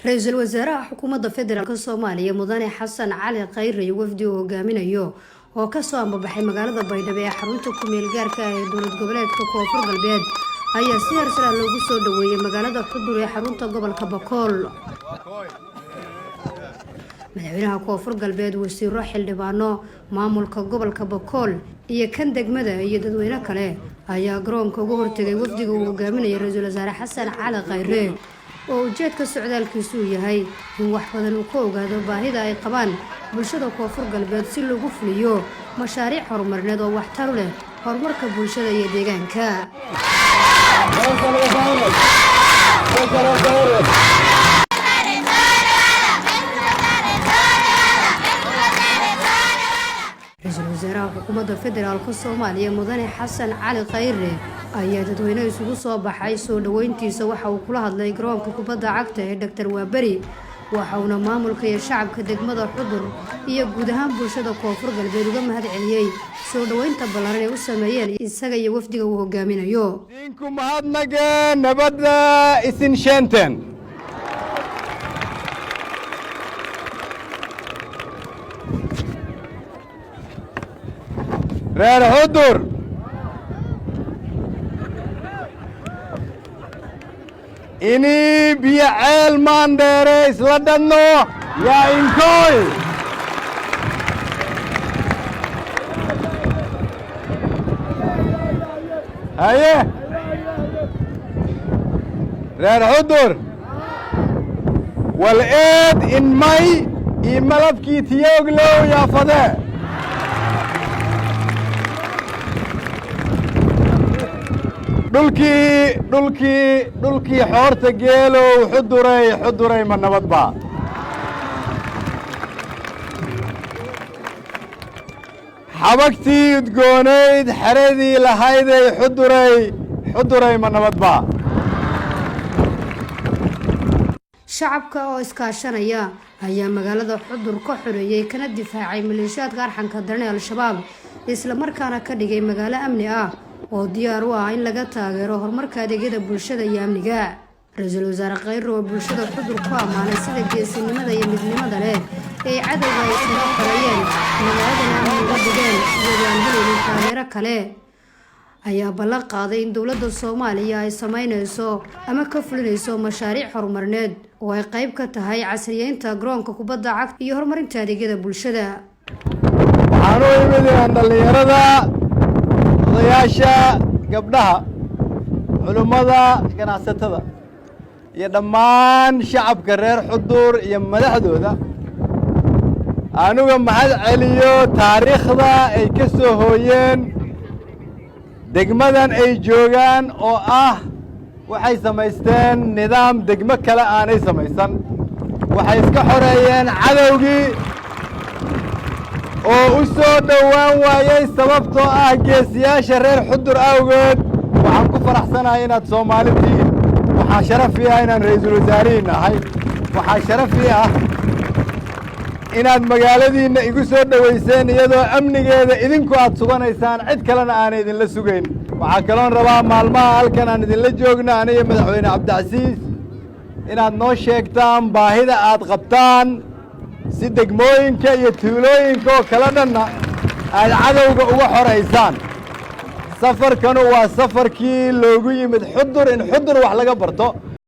ra-iisul wasaaraha xukuumadda federaalk Soomaaliya mudane Xasan Cali Khayre iyo wafdi uu hogaaminayo oo ka soo ambabaxay magaalada Baydhabo ee xarunta ku meel gaarka ah ee dowlad goboleedka Koonfur Galbeed ayaa si heersare loogu soo dhaweeyay magaalada Xudur ee xarunta gobolka Bakool. madaxweynaha Koonfur Galbeed wasiiro xildhibaano maamulka gobolka Bakool iyo kan degmada iyo dadweyne kale ayaa garoonka ugu hortagay wafdiga uu hogaaminayo ra-iisul wasaare Xasan Cali Khayre oo ujeedka socdaalkiisu yahay in wax badan uu ka ogaado baahida ay qabaan bulshada Koonfur Galbeed si loogu fuliyo mashaariic horumarineed oo waxtar u leh horumarka bulshada iyo deegaanka. ra-iisul wasaaraha xukuumadda federaalk Soomaaliya mudane Xasan Cali Khayre ayaa dadweyne isugu soo baxay soo dhaweyntiisa waxa uu kula hadlay garoonka kubadda cagta ee Dr. Waaberi waxa uuna maamulka iyo shacabka degmada Xudur iyo guud ahaan bulshada Koonfur Galbeed uga mahad celiyay soo dhaweynta ballaaran ee u sameeyeen isaga iyo wafdiga uu hogaaminayo. idinku mahadnaga nabadda isin sheenten reer Xudur ini biyo ceel maandheere isla dhadno yaa inkooy haye reer Xudur wal eed in may ii malabkii tiyooglow yaa fadee dhulkii xoorta geelow xuduray ma nabad baa xabagtii udgoonayd xeradii lahayday xuduray ma nabad baa shacabka oo iskaashanaya ayaa magaalada Xudur ka xoreeyay kana difaacay maleeshiyaadka arxanka daran ee Al-Shabaab isla markaana ka dhigay magaalo amni ah oo diyaar u ah in laga taageero horumarka adeegyada bulshada iyo amniga. ra-iisul wasaare Khayre oo bulshada Xudur ku amaanay sida geesinimada iyo midnimada leh ee cadowga ay soo qorayeen magaalada amniga degan iyo helin taageero kale ayaa ballan qaaday in dowladda Soomaaliya ay sameynayso ama ka fulinayso mashaariic horumarineed oo ay qayb ka tahay casriyeynta garoonka kubadda cagta iyo horumarinta adeegyada bulshada. waxaan u imideen dhalinyarada odayaasha gabdhaha culimmada ganacsatada iyo dhammaan shacabka reer Xudur iyo madaxdooda anuga mahad celiyo taariikhda ay ka soo hooyeen degmadan ay joogaan oo ah waxay samaysteen nidaam degmo kale aanay samaysan waxay iska xoreeyeen cadowgii oo u soo dhowaan waayay sababtoo ah geesiyaasha reer Xudur awgeed waxaan ku faraxsanahay inaad Soomaali tihiin waxaa sharaf ii ah inaan ra-iisul wasaarihiin ahay waxaa sharaf ii ah inaad magaaladiinna igu soo dhowayseen iyadoo amnigeeda idinku aad suganaysaan cid kalena aanay idinla sugayn waxaa kaloon rabaa maalmaha halkan aan idinla joogno aniga madaxweyne Cabdicasiis inaad noo sheegtaan baahida aad qabtaan si degmooyinka iyo tuulooyinka oo kala dhanna aad cadowga uga xoraysaan safarkanu waa safarkii loogu yimid Xudur in Xudur wax laga barto